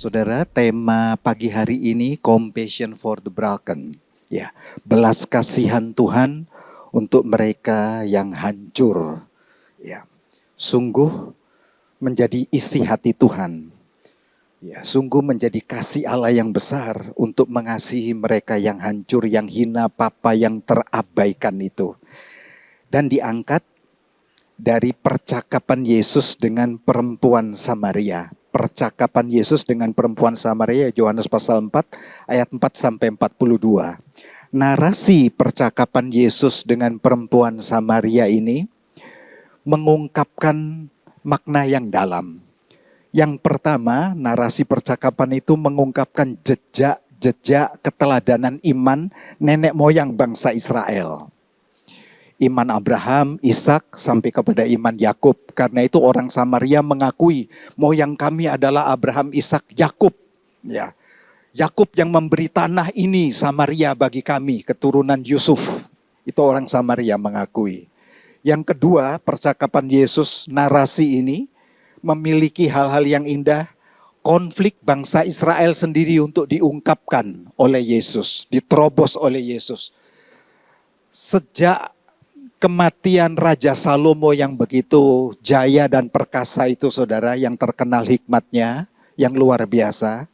Saudara, tema pagi hari ini compassion for the broken. Ya, belas kasihan Tuhan untuk mereka yang hancur. Ya, sungguh menjadi isi hati Tuhan. Ya, sungguh menjadi kasih Allah yang besar untuk mengasihi mereka yang hancur, yang hina, papa, yang terabaikan itu. Dan diangkat dari percakapan Yesus dengan perempuan Samaria. Percakapan Yesus dengan perempuan Samaria, Yohanes pasal 4 ayat 4 sampai 42. Narasi percakapan Yesus dengan perempuan Samaria ini mengungkapkan makna yang dalam. Yang pertama, narasi percakapan itu mengungkapkan jejak keteladanan iman nenek moyang bangsa Israel. Iman Abraham, Ishak, sampai kepada iman Yakub. Karena itu orang Samaria mengakui moyang kami adalah Abraham, Ishak, Yakub. Ya, Yakub yang memberi tanah ini Samaria bagi kami, keturunan Yusuf. Itu orang Samaria mengakui. Yang kedua, percakapan Yesus, narasi ini memiliki hal-hal yang indah. Konflik bangsa Israel sendiri untuk diungkapkan oleh Yesus, diterobos oleh Yesus. Sejak kematian Raja Salomo yang begitu jaya dan perkasa itu, saudara, yang terkenal hikmatnya, yang luar biasa,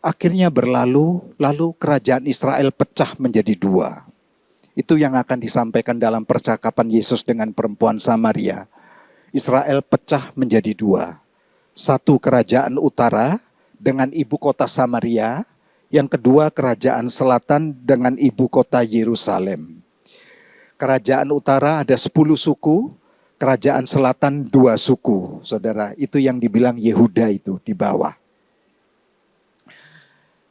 akhirnya berlalu, lalu kerajaan Israel pecah menjadi dua. Itu yang akan disampaikan dalam percakapan Yesus dengan perempuan Samaria. Israel pecah menjadi dua. Satu kerajaan utara dengan ibu kota Samaria, yang kedua kerajaan selatan dengan ibu kota Yerusalem. Kerajaan utara ada 10 suku, kerajaan selatan 2 suku, saudara. Itu yang dibilang Yehuda itu di bawah.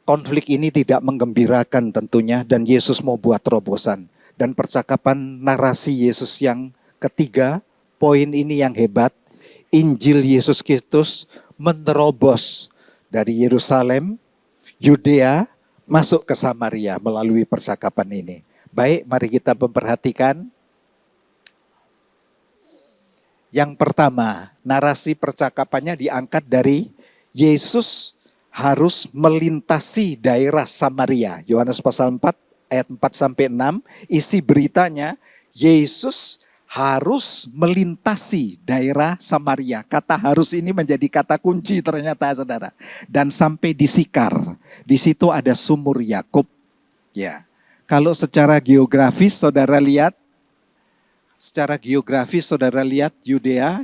Konflik ini tidak menggembirakan tentunya, dan Yesus mau buat terobosan. Dan percakapan narasi Yesus yang ketiga, poin ini yang hebat, Injil Yesus Kristus menerobos dari Yerusalem, Yudea, masuk ke Samaria melalui percakapan ini. Baik, mari kita memperhatikan. Yang pertama, narasi percakapannya diangkat dari Yesus harus melintasi daerah Samaria. Yohanes pasal 4 ayat 4 sampai 6, isi beritanya Yesus harus melintasi daerah Samaria. Kata harus ini menjadi kata kunci ternyata, saudara. Dan sampai di Sikar. Di situ ada sumur Yakub. Ya. Kalau secara geografis saudara lihat, Yudea,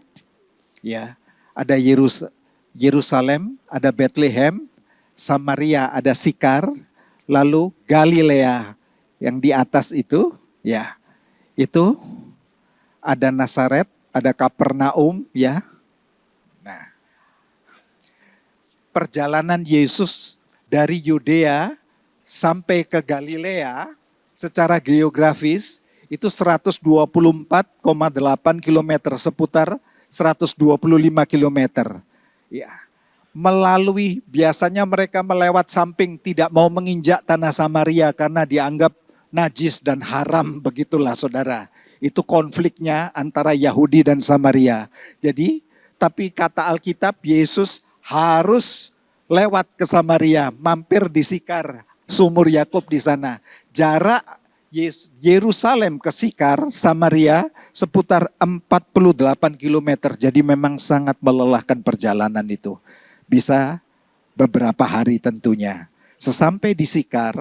ya, ada Yerusalem, ada Bethlehem, Samaria, ada Sikar, lalu Galilea yang di atas itu, ya, itu ada Nazaret, ada Kapernaum, ya. Nah, perjalanan Yesus dari Yudea sampai ke Galilea secara geografis itu 124,8 km, seputar 125 km. Ya. Melalui, biasanya mereka melewat samping, tidak mau menginjak tanah Samaria karena dianggap najis dan haram, begitulah saudara. Itu konfliknya antara Yahudi dan Samaria. Jadi, tapi kata Alkitab, Yesus harus lewat ke Samaria, mampir di Sikar, sumur Yakub di sana. Jarak Yerusalem ke Sikar, Samaria, seputar 48 km. Jadi memang sangat melelahkan perjalanan itu. Bisa beberapa hari tentunya. Sesampai di Sikar,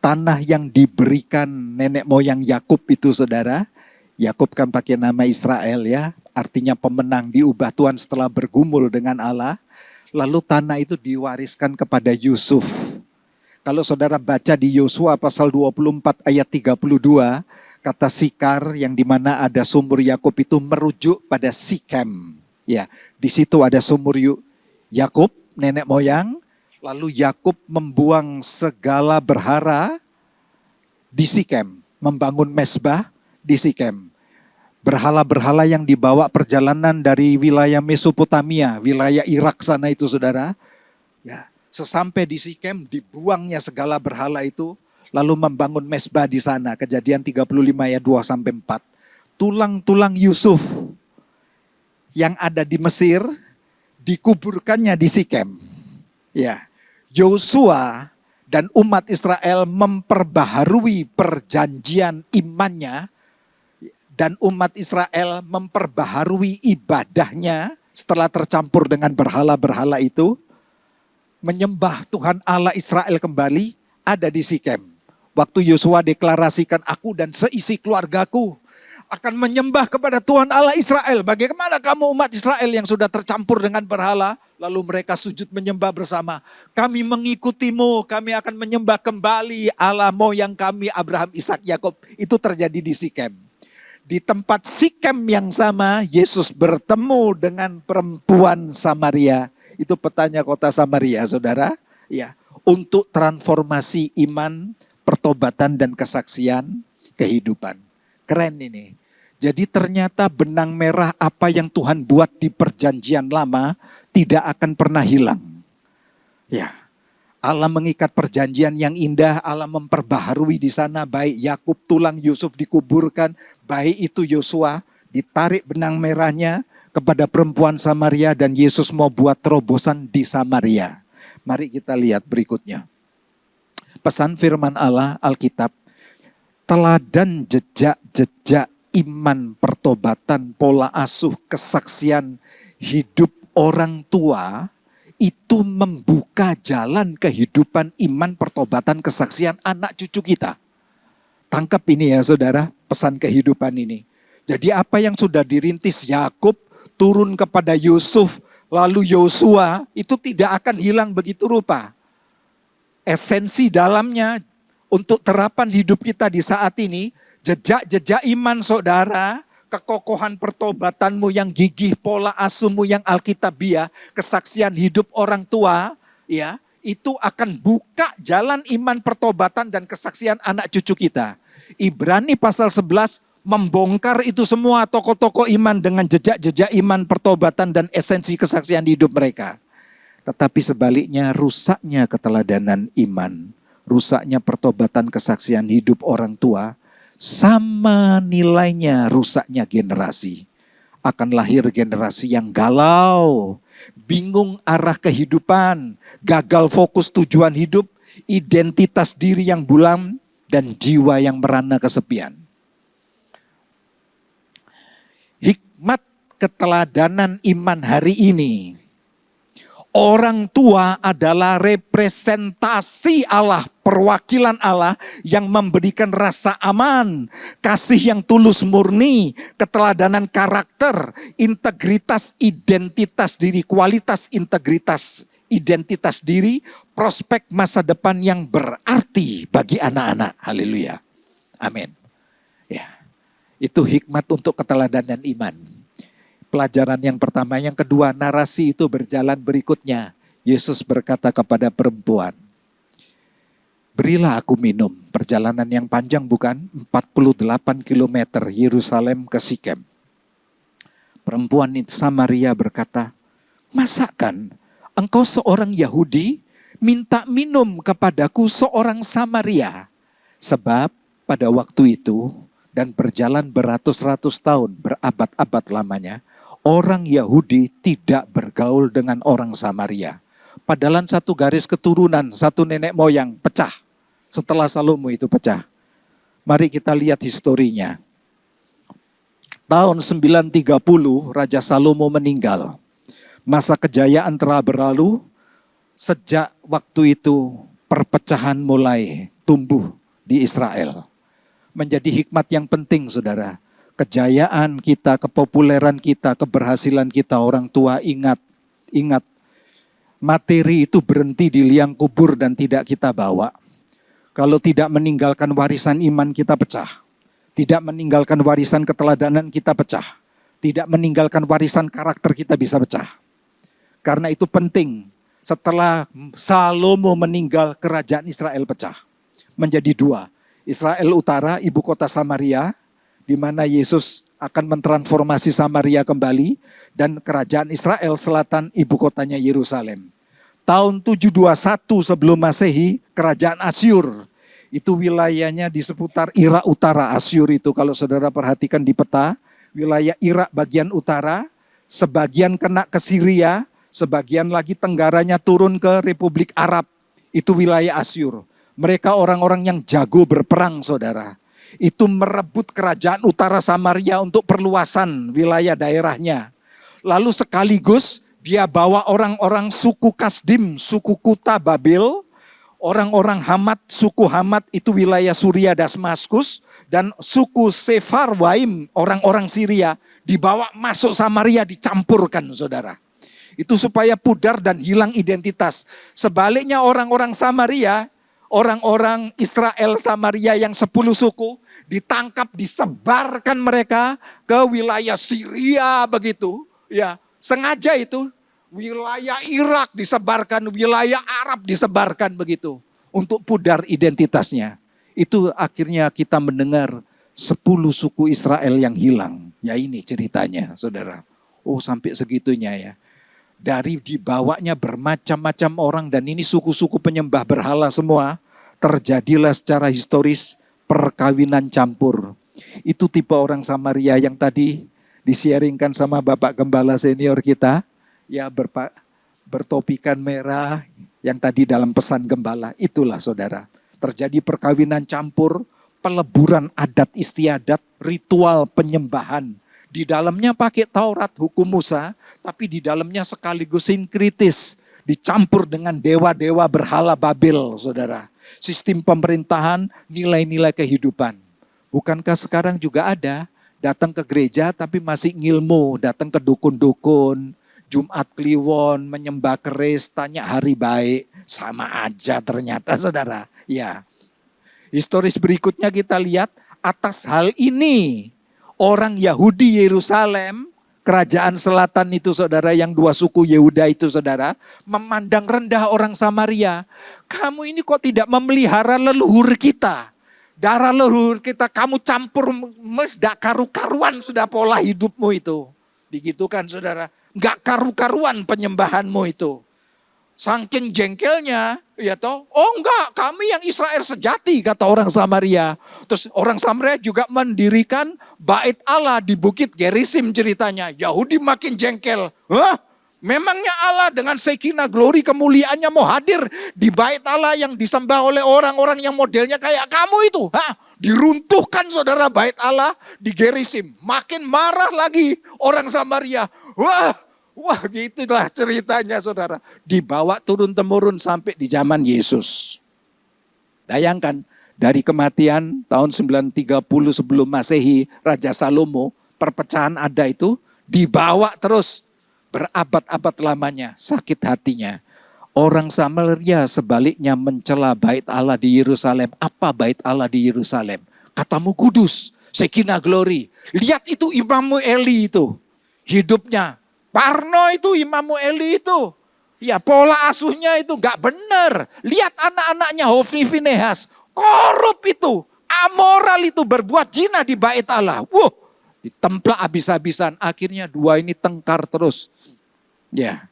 tanah yang diberikan nenek moyang Yakub itu, saudara. Yakub kan pakai nama Israel, ya. Artinya pemenang, diubah Tuhan setelah bergumul dengan Allah. Lalu tanah itu diwariskan kepada Yusuf. Kalau saudara baca di Yosua pasal 24 ayat 32, kata Sikar yang dimana ada sumur Yakub itu merujuk pada Sikem. Ya, di situ ada sumur Yakub, nenek moyang. Lalu Yakub membuang segala berhala di Sikem, membangun mezbah di Sikem. Berhala-berhala yang dibawa perjalanan dari wilayah Mesopotamia, wilayah Irak sana itu, saudara. Ya, sesampai di Sikem dibuangnya segala berhala itu, lalu membangun mezbah di sana. Kejadian 35 ayat 2 sampai 4. Tulang-tulang Yusuf yang ada di Mesir dikuburkannya di Sikem. Ya, Yosua dan umat Israel memperbaharui perjanjian imannya, dan umat Israel memperbaharui ibadahnya setelah tercampur dengan berhala-berhala itu, menyembah Tuhan Allah Israel kembali ada di Sikem. Waktu Yosua deklarasikan, aku dan seisi keluargaku akan menyembah kepada Tuhan Allah Israel. Bagaimana kamu umat Israel yang sudah tercampur dengan berhala? Lalu mereka sujud menyembah bersama. Kami mengikutimu, kami akan menyembah kembali Allah moyang kami Abraham, Ishak, Yakub. Itu terjadi di Sikem. Di tempat Sikem yang sama, Yesus bertemu dengan perempuan Samaria. Itu petanya kota Samaria, saudara. Ya, untuk transformasi iman, pertobatan dan kesaksian kehidupan. Keren ini. Jadi ternyata benang merah apa yang Tuhan buat di perjanjian lama tidak akan pernah hilang. Ya, Allah mengikat perjanjian yang indah, Allah memperbaharui di sana, baik Yakub tulang Yusuf dikuburkan, baik itu Yosua ditarik benang merahnya kepada perempuan Samaria dan Yesus mau buat terobosan di Samaria. Mari kita lihat berikutnya. Pesan firman Allah, Alkitab, teladan jejak-jejak iman, pertobatan, pola asuh, kesaksian hidup orang tua itu membuka jalan kehidupan iman, pertobatan, kesaksian anak cucu kita. Tangkap ini ya saudara, pesan kehidupan ini. Jadi apa yang sudah dirintis Yakub turun kepada Yusuf, lalu Yosua, itu tidak akan hilang begitu rupa. Esensi dalamnya untuk terapan hidup kita di saat ini, jejak-jejak iman saudara, kekokohan pertobatanmu yang gigih, pola asuhmu yang alkitabiah, kesaksian hidup orang tua, ya, itu akan buka jalan iman, pertobatan dan kesaksian anak cucu kita. Ibrani pasal 11 membongkar itu semua tokoh-tokoh iman dengan jejak-jejak iman, pertobatan dan esensi kesaksian hidup mereka. Tetapi sebaliknya rusaknya keteladanan iman, rusaknya pertobatan kesaksian hidup orang tua, sama nilainya rusaknya generasi. Akan lahir generasi yang galau, bingung arah kehidupan, gagal fokus tujuan hidup, identitas diri yang buram, dan jiwa yang merana kesepian. Hikmat keteladanan iman hari ini, orang tua adalah representasi Allah, perwakilan Allah yang memberikan rasa aman, kasih yang tulus murni, keteladanan karakter, integritas, identitas diri, kualitas integritas, identitas diri, prospek masa depan yang berarti bagi anak-anak. Haleluya. Amin. Ya, itu hikmat untuk keteladanan iman. Pelajaran yang pertama. Yang kedua, narasi itu berjalan berikutnya. Yesus berkata kepada perempuan, berilah aku minum. Perjalanan yang panjang bukan? 48 kilometer Yerusalem ke Sikem. Perempuan Samaria berkata, masakan engkau seorang Yahudi minta minum kepadaku seorang Samaria? Sebab pada waktu itu dan berjalan beratus-ratus tahun, berabad-abad lamanya, orang Yahudi tidak bergaul dengan orang Samaria. Padahal satu garis keturunan, satu nenek moyang pecah. Setelah Salomo itu pecah. Mari kita lihat historinya. Tahun 930 Raja Salomo meninggal. Masa kejayaan telah berlalu. Sejak waktu itu perpecahan mulai tumbuh di Israel. Menjadi hikmat yang penting saudara. Kejayaan kita, kepopuleran kita, keberhasilan kita, orang tua ingat. Materi itu berhenti di liang kubur dan tidak kita bawa. Kalau tidak meninggalkan warisan iman kita pecah. Tidak meninggalkan warisan keteladanan kita pecah. Tidak meninggalkan warisan karakter kita bisa pecah. Karena itu penting. Setelah Salomo meninggal, kerajaan Israel pecah. Menjadi dua. Israel Utara, ibu kota Samaria, di mana Yesus akan mentransformasi Samaria kembali, dan kerajaan Israel Selatan, ibu kotanya Yerusalem. Tahun 721 sebelum Masehi, kerajaan Asyur, itu wilayahnya di seputar Irak Utara. Asyur itu kalau saudara perhatikan di peta, wilayah Irak bagian utara, sebagian kena ke Syria, Sebagian lagi tenggaranya turun ke Republik Arab. Itu wilayah Asyur. Mereka orang-orang yang jago berperang, saudara. Itu merebut kerajaan utara Samaria untuk perluasan wilayah daerahnya. Lalu sekaligus dia bawa orang-orang suku Kasdim, suku Kuta Babil, orang-orang Hamat, suku Hamat itu wilayah Suria Damaskus, dan suku Sefarwaim, orang-orang Syria, dibawa masuk Samaria, dicampurkan, saudara. Itu supaya pudar dan hilang identitas. Sebaliknya orang-orang Samaria, orang-orang Israel Samaria yang 10 suku, ditangkap, disebarkan mereka ke wilayah Syria begitu. Ya, sengaja itu wilayah Irak disebarkan, wilayah Arab disebarkan begitu untuk pudar identitasnya. Itu akhirnya kita mendengar 10 suku Israel yang hilang. Ya ini ceritanya, saudara. Oh, sampai segitunya ya. Dari dibawanya bermacam-macam orang, dan ini suku-suku penyembah berhala semua. Terjadilah secara historis perkawinan campur. Itu tipe orang Samaria yang tadi di-sharingkan sama Bapak Gembala senior kita. Ya, bertopikan merah yang tadi dalam pesan gembala. Itulah, saudara. Terjadi perkawinan campur, peleburan adat istiadat, ritual penyembahan. Di dalamnya pakai Taurat, hukum Musa, tapi di dalamnya sekaligus sinkritis. Dicampur dengan dewa-dewa berhala Babel, saudara. Sistem pemerintahan, nilai-nilai kehidupan. Bukankah sekarang juga ada? Datang ke gereja tapi masih ngilmu, datang ke dukun-dukun, Jumat Kliwon, menyembah keris, tanya hari baik. Sama aja ternyata, saudara. Ya. Historis berikutnya kita lihat, atas hal ini orang Yahudi Yerusalem, kerajaan selatan itu, saudara, yang 2 suku Yehuda itu, saudara, memandang rendah orang Samaria. Kamu ini kok tidak memelihara leluhur kita? Darah leluhur kita kamu campur, tidak karu-karuan sudah pola hidupmu itu. Begitu kan, saudara? Enggak karu-karuan penyembahanmu itu. Saking jengkelnya, ya toh, oh enggak, kami yang Israel sejati, kata orang Samaria. Terus orang Samaria juga mendirikan bait Allah di Bukit Gerisim ceritanya. Yahudi makin jengkel. Hah? Memangnya Allah dengan Shekinah glory kemuliaannya mau hadir di bait Allah yang disembah oleh orang-orang yang modelnya kayak kamu itu? Hah? Diruntuhkan, saudara, bait Allah di Gerisim. Makin marah lagi orang Samaria. Wah, gitulah ceritanya, saudara. Dibawa turun-temurun sampai di zaman Yesus. Bayangkan, dari kematian tahun 930 sebelum Masehi, Raja Salomo, perpecahan ada itu, dibawa terus berabad-abad lamanya, sakit hatinya. Orang Samaria sebaliknya mencela bait Allah di Yerusalem. Apa bait Allah di Yerusalem? Katamu kudus, Shekinah glory. Lihat itu Imammu Eli itu, hidupnya. Parno itu Imammu Eli itu. Ya, pola asuhnya itu gak benar. Lihat anak-anaknya Hofni Finehas, korup itu, amoral itu, berbuat zina di bait Allah. Ditemplak habis-habisan. Akhirnya 2 ini tengkar terus. Ya.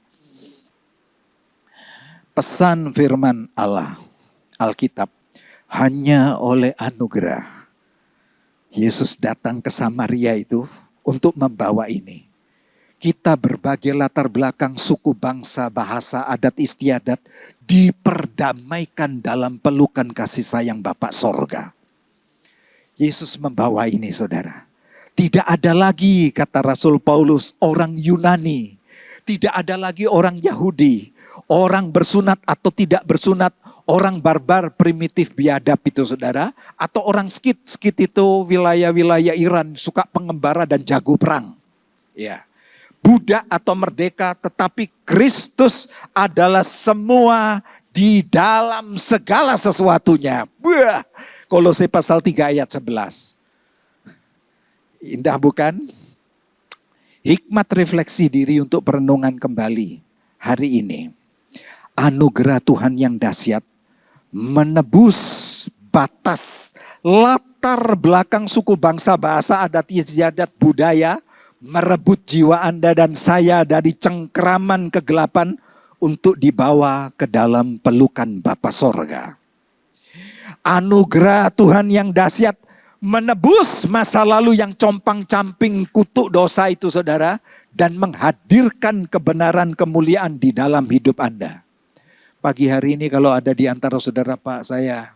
Pesan firman Allah, Alkitab, hanya oleh anugerah Yesus datang ke Samaria itu untuk membawa ini. Kita berbagai latar belakang, suku, bangsa, bahasa, adat istiadat diperdamaikan dalam pelukan kasih sayang Bapa Sorga. Yesus membawa ini, saudara. Tidak ada lagi, kata Rasul Paulus, orang Yunani. Tidak ada lagi orang Yahudi, orang bersunat atau tidak bersunat, orang barbar, primitif, biadab itu, saudara. Atau orang Skit. Skit itu wilayah-wilayah Iran, suka pengembara dan jago perang. Ya. Budak atau merdeka, tetapi Kristus adalah semua di dalam segala sesuatunya. Kolose pasal 3 ayat 11. Indah bukan? Hikmat refleksi diri untuk perenungan kembali hari ini. Anugerah Tuhan yang dahsyat menebus batas latar belakang suku, bangsa, bahasa, adat istiadat, budaya, merebut jiwa Anda dan saya dari cengkeraman kegelapan untuk dibawa ke dalam pelukan Bapa Sorga. Anugerah Tuhan yang dahsyat menebus masa lalu yang compang-camping kutuk dosa itu, saudara, dan menghadirkan kebenaran kemuliaan di dalam hidup Anda. Pagi hari ini kalau ada di antara saudara, Pak, saya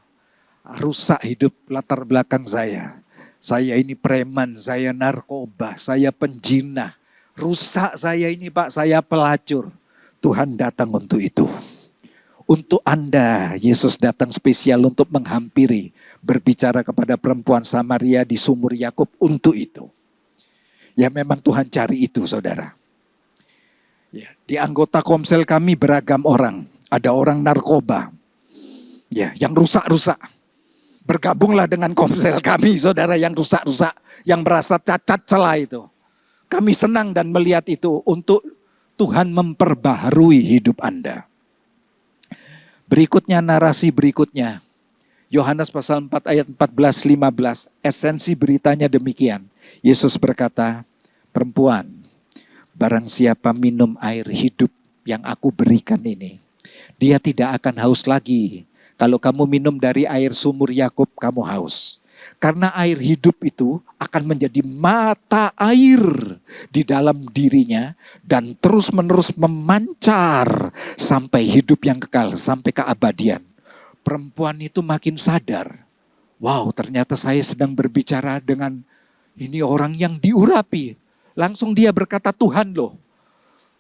rusak hidup latar belakang saya. Saya ini preman, saya narkoba, saya penjinah. Rusak saya ini, Pak, saya pelacur. Tuhan datang untuk itu. Untuk Anda, Yesus datang spesial untuk menghampiri, berbicara kepada perempuan Samaria di sumur Yakub untuk itu. Ya memang Tuhan cari itu, saudara. Ya, di anggota komsel kami beragam orang. Ada orang narkoba, ya, yang rusak-rusak. Bergabunglah dengan komsel kami, saudara, yang rusak-rusak, yang merasa cacat celah itu. Kami senang dan melihat itu untuk Tuhan memperbaharui hidup Anda. Berikutnya, narasi berikutnya. Yohanes pasal 4 ayat 14-15. Esensi beritanya demikian. Yesus berkata, perempuan, barang siapa minum air hidup yang aku berikan ini, dia tidak akan haus lagi. Kalau kamu minum dari air sumur Yakub, kamu haus. Karena air hidup itu akan menjadi mata air di dalam dirinya dan terus-menerus memancar sampai hidup yang kekal, sampai keabadian. Perempuan itu makin sadar. Wow, ternyata saya sedang berbicara dengan ini orang yang diurapi. Langsung dia berkata, Tuhan loh.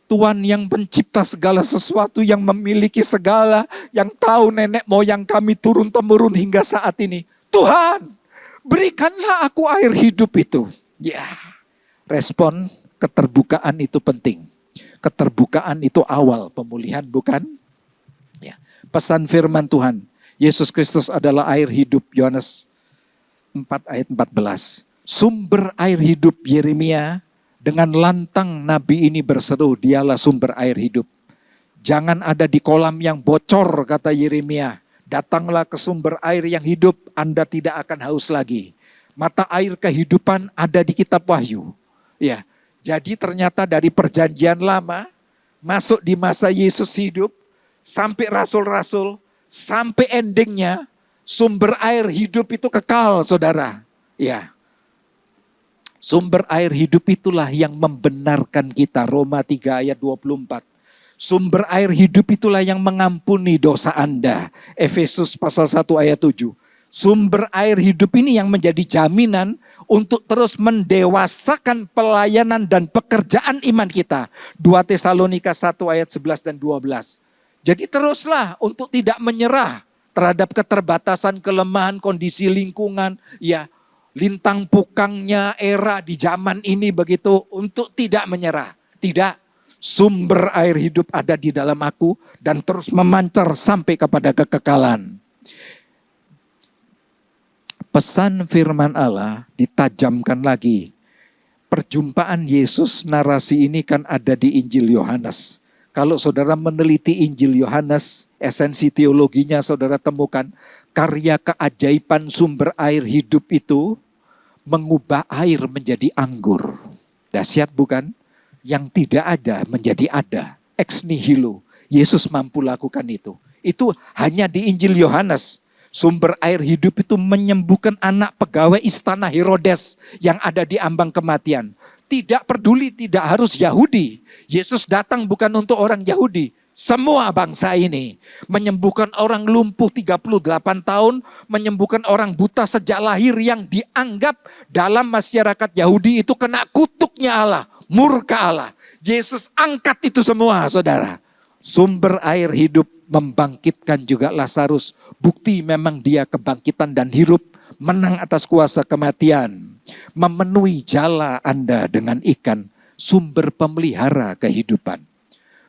Tuhan yang pencipta segala sesuatu, yang memiliki segala, yang tahu nenek moyang kami turun-temurun hingga saat ini. Tuhan, berikanlah aku air hidup itu. Ya, respon keterbukaan itu penting. Keterbukaan itu awal pemulihan, bukan? Ya, pesan firman Tuhan. Yesus Kristus adalah air hidup, Yohanes 4 ayat 14. Sumber air hidup Yeremia. Dengan lantang nabi ini berseru, dialah sumber air hidup. Jangan ada di kolam yang bocor, kata Yeremia. Datanglah ke sumber air yang hidup, Anda tidak akan haus lagi. Mata air kehidupan ada di kitab Wahyu. Ya, jadi ternyata dari perjanjian lama, masuk di masa Yesus hidup, sampai rasul-rasul, sampai endingnya, sumber air hidup itu kekal, saudara. Ya. Sumber air hidup itulah yang membenarkan kita. Roma 3 ayat 24. Sumber air hidup itulah yang mengampuni dosa Anda. Efesus pasal 1 ayat 7. Sumber air hidup ini yang menjadi jaminan untuk terus mendewasakan pelayanan dan pekerjaan iman kita. 2 Tesalonika 1 ayat 11 dan 12. Jadi teruslah untuk tidak menyerah terhadap keterbatasan, kelemahan, kondisi lingkungan, ya, lintang pukangnya era di zaman ini begitu, untuk tidak menyerah. Tidak, sumber air hidup ada di dalam aku dan terus memancar sampai kepada kekekalan. Pesan firman Allah ditajamkan lagi. Perjumpaan Yesus, narasi ini kan ada di Injil Yohanes. Kalau saudara meneliti Injil Yohanes, esensi teologinya saudara temukan, karya keajaiban sumber air hidup itu mengubah air menjadi anggur. Dahsyat bukan? Yang tidak ada menjadi ada. Ex nihilo. Yesus mampu lakukan itu. Itu hanya di Injil Yohanes. Sumber air hidup itu menyembuhkan anak pegawai istana Herodes yang ada di ambang kematian. Tidak peduli, tidak harus Yahudi. Yesus datang bukan untuk orang Yahudi. Semua bangsa ini, menyembuhkan orang lumpuh 38 tahun, menyembuhkan orang buta sejak lahir yang dianggap dalam masyarakat Yahudi itu kena kutuknya Allah, murka Allah. Yesus angkat itu semua, saudara. Sumber air hidup membangkitkan juga Lazarus. Bukti memang dia kebangkitan dan hidup, menang atas kuasa kematian. Memenuhi jala Anda dengan ikan, sumber pemelihara kehidupan.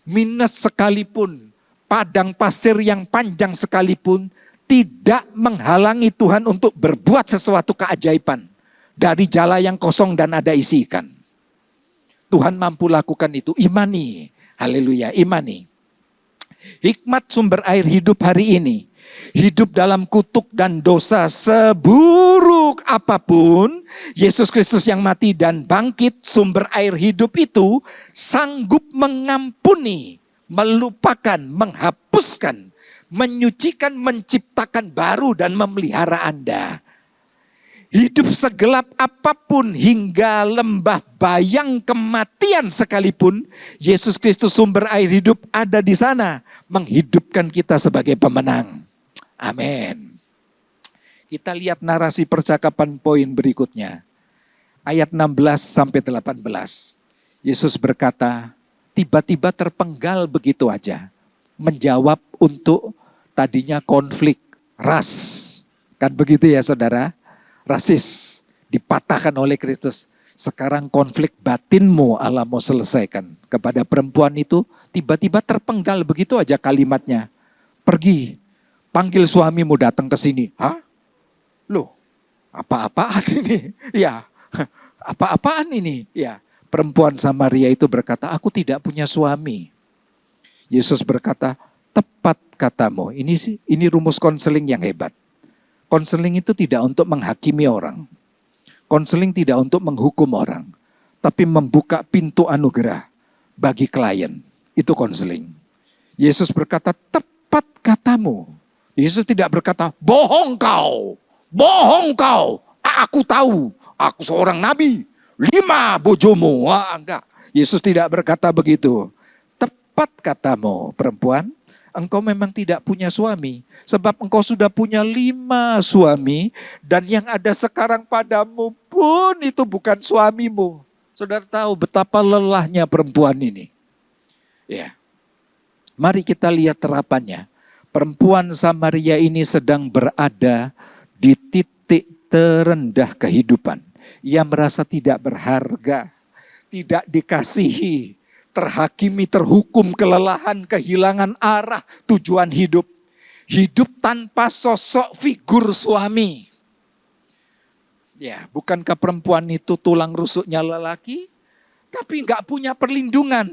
Minus sekalipun, padang pasir yang panjang sekalipun, tidak menghalangi Tuhan untuk berbuat sesuatu keajaiban. Dari jala yang kosong dan ada isi ikan. Tuhan mampu lakukan itu, imani. Haleluya, imani. Hikmat sumber air hidup hari ini. Hidup dalam kutuk dan dosa seburuk apapun, Yesus Kristus yang mati dan bangkit, sumber air hidup itu sanggup mengampuni, melupakan, menghapuskan, menyucikan, menciptakan baru dan memelihara Anda. Hidup segelap apapun hingga lembah bayang kematian sekalipun, Yesus Kristus sumber air hidup ada di sana, menghidupkan kita sebagai pemenang. Amin. Kita lihat narasi percakapan poin berikutnya. Ayat 16 sampai 18. Yesus berkata, tiba-tiba terpenggal begitu aja. Menjawab untuk tadinya konflik ras. Kan begitu ya saudara? Rasis dipatahkan oleh Kristus. Sekarang konflik batinmu Allah mau selesaikan. Kepada perempuan itu tiba-tiba terpenggal begitu aja kalimatnya. Pergi, panggil suamimu datang ke sini. Hah? Loh, apa-apaan ini? Ya, apa-apaan ini? Ya, perempuan Samaria itu berkata, aku tidak punya suami. Yesus berkata, tepat katamu. Ini rumus konseling yang hebat. Konseling itu tidak untuk menghakimi orang. Konseling tidak untuk menghukum orang. Tapi membuka pintu anugerah bagi klien. Itu konseling. Yesus berkata, tepat katamu. Yesus tidak berkata, bohong kau. Bohong kau. Aku tahu. Aku seorang nabi. 5 bojomu. Wah, enggak. Yesus tidak berkata begitu. Tepat katamu, perempuan. Engkau memang tidak punya suami. Sebab engkau sudah punya 5 suami. Dan yang ada sekarang padamu pun itu bukan suamimu. Saudara tahu betapa lelahnya perempuan ini. Ya. Mari kita lihat terapannya. Perempuan Samaria ini sedang berada di titik terendah kehidupan. Ia merasa tidak berharga. Tidak dikasihi. Terhakimi, terhukum, kelelahan, kehilangan arah, tujuan hidup. Hidup tanpa sosok figur suami. Ya, bukankah perempuan itu tulang rusuknya lelaki? Tapi enggak punya perlindungan.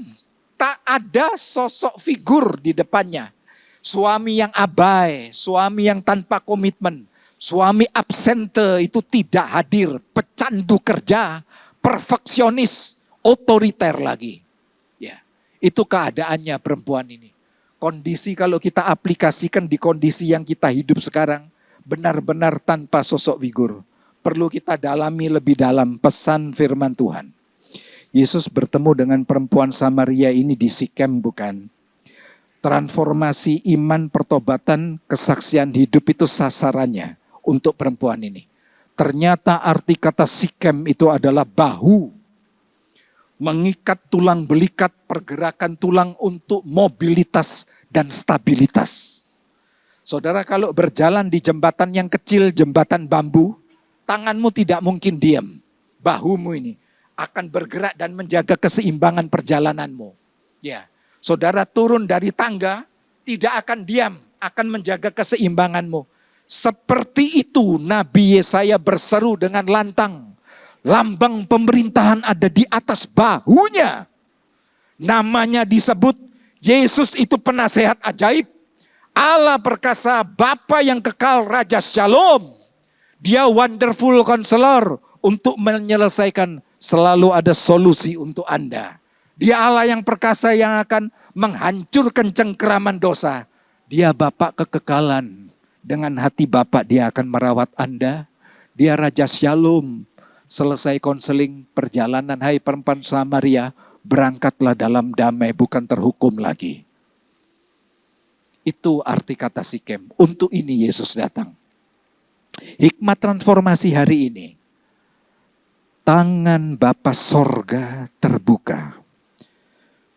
Tak ada sosok figur di depannya. Suami yang abai, suami yang tanpa komitmen. Suami absente itu tidak hadir, pecandu kerja, perfeksionis, otoriter lagi. Itu keadaannya perempuan ini. Kondisi kalau kita aplikasikan di kondisi yang kita hidup sekarang, benar-benar tanpa sosok figur. Perlu kita dalami lebih dalam pesan firman Tuhan. Yesus bertemu dengan perempuan Samaria ini di Sikem, bukan? Transformasi iman, pertobatan, kesaksian hidup itu sasarannya untuk perempuan ini. Ternyata arti kata Sikem itu adalah bahu. Mengikat tulang belikat, pergerakan tulang untuk mobilitas dan stabilitas. Saudara kalau berjalan di jembatan yang kecil, jembatan bambu, tanganmu tidak mungkin diam. Bahumu ini akan bergerak dan menjaga keseimbangan perjalananmu. Ya, saudara turun dari tangga, tidak akan diam, akan menjaga keseimbanganmu. Seperti itu Nabi Yesaya berseru dengan lantang. Lambang pemerintahan ada di atas bahunya. Namanya disebut Yesus itu penasehat ajaib. Allah perkasa, Bapa yang kekal, Raja Shalom. Dia wonderful counselor untuk menyelesaikan, selalu ada solusi untuk Anda. Dia Allah yang perkasa yang akan menghancurkan cengkeraman dosa. Dia Bapa kekekalan. Dengan hati Bapa dia akan merawat Anda. Dia Raja Shalom. Selesai konseling perjalanan, hai perempuan Samaria, berangkatlah dalam damai, bukan terhukum lagi. Itu arti kata Sikem. Untuk ini Yesus datang. Hikmat transformasi hari ini. Tangan Bapa Sorga terbuka.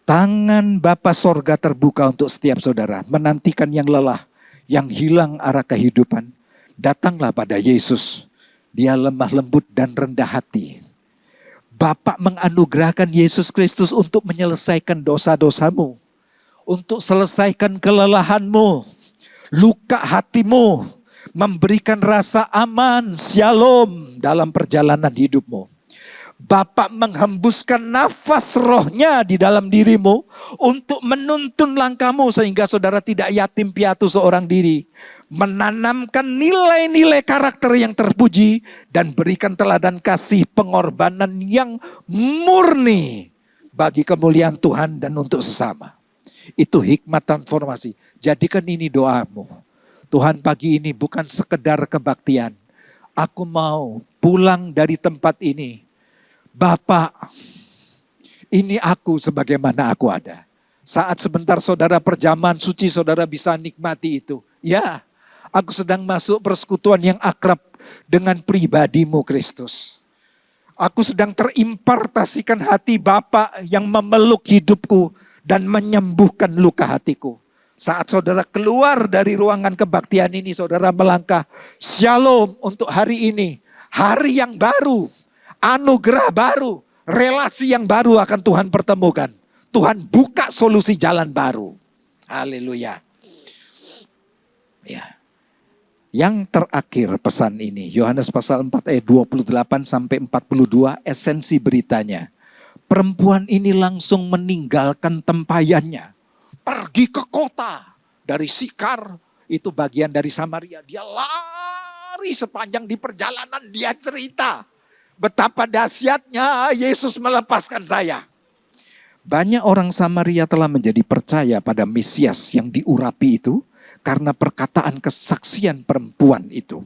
Tangan Bapa Sorga terbuka untuk setiap saudara. Menantikan yang lelah, yang hilang arah kehidupan. Datanglah pada Yesus. Dia lemah lembut dan rendah hati. Bapa menganugerahkan Yesus Kristus untuk menyelesaikan dosa-dosamu. Untuk selesaikan kelelahanmu. Luka hatimu. Memberikan rasa aman, shalom dalam perjalanan hidupmu. Bapa menghembuskan nafas rohnya di dalam dirimu untuk menuntun langkahmu sehingga saudara tidak yatim piatu seorang diri. Menanamkan nilai-nilai karakter yang terpuji dan berikan teladan kasih pengorbanan yang murni bagi kemuliaan Tuhan dan untuk sesama. Itu hikmat transformasi. Jadikan ini doamu. Tuhan pagi ini bukan sekedar kebaktian. Aku mau pulang dari tempat ini, Bapak, ini aku sebagaimana aku ada. Saat sebentar saudara perjamuan suci, saudara bisa nikmati itu. Ya, aku sedang masuk persekutuan yang akrab dengan pribadimu Kristus. Aku sedang terimpartasikan hati Bapa yang memeluk hidupku dan menyembuhkan luka hatiku. Saat saudara keluar dari ruangan kebaktian ini, saudara melangkah, shalom untuk hari ini. Hari yang baru, anugerah baru, relasi yang baru akan Tuhan pertemukan. Tuhan buka solusi jalan baru. Haleluya. Ya. Yang terakhir pesan ini, Yohanes pasal 4 ayat 28 sampai 42, esensi beritanya. Perempuan ini langsung meninggalkan tempayannya, pergi ke kota. Dari Sikar, itu bagian dari Samaria. Dia lari sepanjang di perjalanan, dia cerita. Betapa dahsyatnya Yesus melepaskan saya. Banyak orang Samaria telah menjadi percaya pada Mesias yang diurapi itu karena perkataan kesaksian perempuan itu.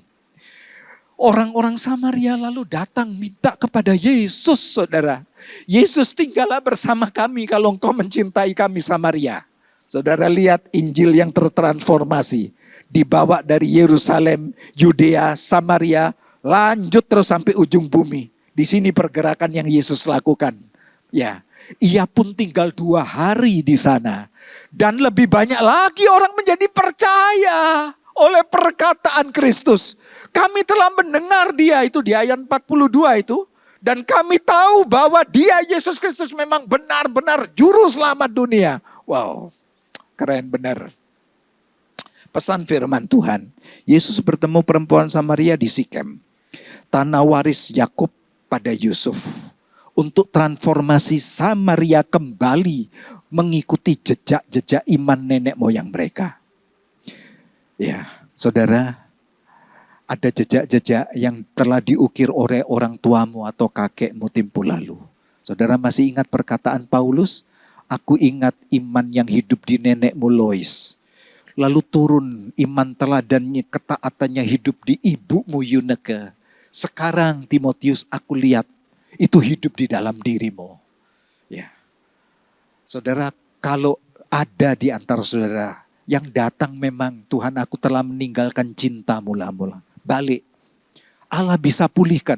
Orang-orang Samaria lalu datang minta kepada Yesus, saudara. Yesus, tinggallah bersama kami kalau engkau mencintai kami Samaria. Saudara lihat Injil yang tertransformasi. Dibawa dari Yerusalem, Yudea, Samaria, lanjut terus sampai ujung bumi. Di sini pergerakan yang Yesus lakukan. Ya. Ia pun tinggal 2 hari di sana. Dan lebih banyak lagi orang menjadi percaya oleh perkataan Kristus. Kami telah mendengar dia, itu di ayat 42 itu. Dan kami tahu bahwa dia, Yesus Kristus, memang benar-benar juru selamat dunia. Wow, keren benar. Pesan firman Tuhan. Yesus bertemu perempuan Samaria di Sikem. Tanah waris Yakub pada Yusuf. Untuk transformasi Samaria kembali mengikuti jejak-jejak iman nenek moyang mereka. Ya, saudara, ada jejak-jejak yang telah diukir oleh orang tuamu atau kakekmu tempo lalu. Saudara masih ingat perkataan Paulus? Aku ingat iman yang hidup di nenekmu Lois. Lalu turun iman teladannya, ketaatannya hidup di ibumu Yuneke. Sekarang Timotius, aku lihat itu hidup di dalam dirimu. Ya. Saudara, kalau ada di antara saudara yang datang memang, Tuhan aku telah meninggalkan cinta mula-mula. Balik. Allah bisa pulihkan.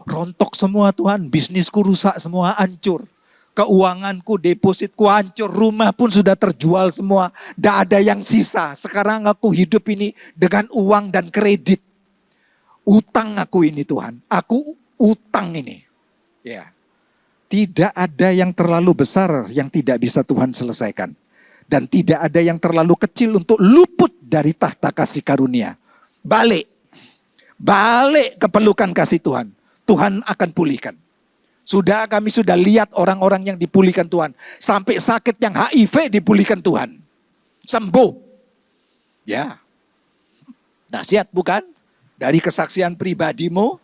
Rontok semua Tuhan, bisnisku rusak semua, hancur. Keuanganku, depositku hancur, rumah pun sudah terjual semua. Tidak ada yang sisa. Sekarang aku hidup ini dengan uang dan kredit. Utang aku ini Tuhan. Aku utang ini. Ya, tidak ada yang terlalu besar yang tidak bisa Tuhan selesaikan. Dan tidak ada yang terlalu kecil untuk luput dari tahta kasih karunia. Balik ke pelukan kasih Tuhan. Tuhan akan pulihkan. Kami sudah lihat orang-orang yang dipulihkan Tuhan. Sampai sakit yang HIV dipulihkan Tuhan. Sembuh. Ya, dahsyat bukan? Dari kesaksian pribadimu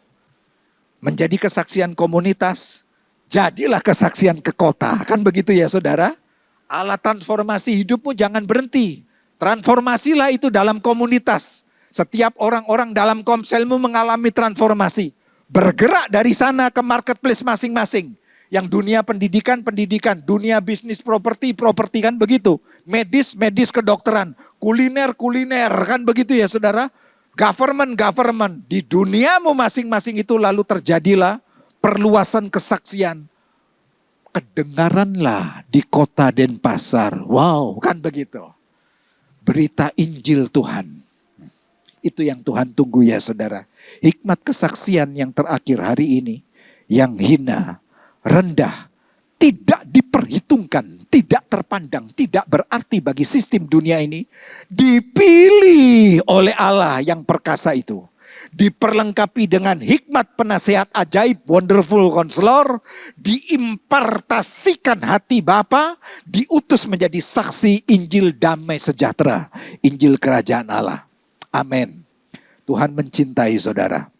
menjadi kesaksian komunitas, jadilah kesaksian ke kota. Kan begitu ya saudara? Allah transformasi hidupmu, jangan berhenti. Transformasilah itu dalam komunitas. Setiap orang-orang dalam komselmu mengalami transformasi. Bergerak dari sana ke marketplace masing-masing. Yang dunia pendidikan, dunia bisnis properti kan begitu. Medis, kedokteran, kuliner, kan begitu ya saudara? Government, di duniamu masing-masing itu lalu terjadilah perluasan kesaksian. Kedengaranlah di kota Denpasar. Wow, kan begitu. Berita Injil Tuhan. Itu yang Tuhan tunggu ya saudara. Hikmat kesaksian yang terakhir hari ini. Yang hina, rendah, tidak diperhitungkan, tidak terpandang, tidak berarti bagi sistem dunia ini, dipilih oleh Allah yang perkasa itu. Diperlengkapi dengan hikmat penasehat ajaib, wonderful counselor, diimpartasikan hati Bapa, diutus menjadi saksi Injil damai sejahtera, Injil kerajaan Allah. Amin. Tuhan mencintai saudara.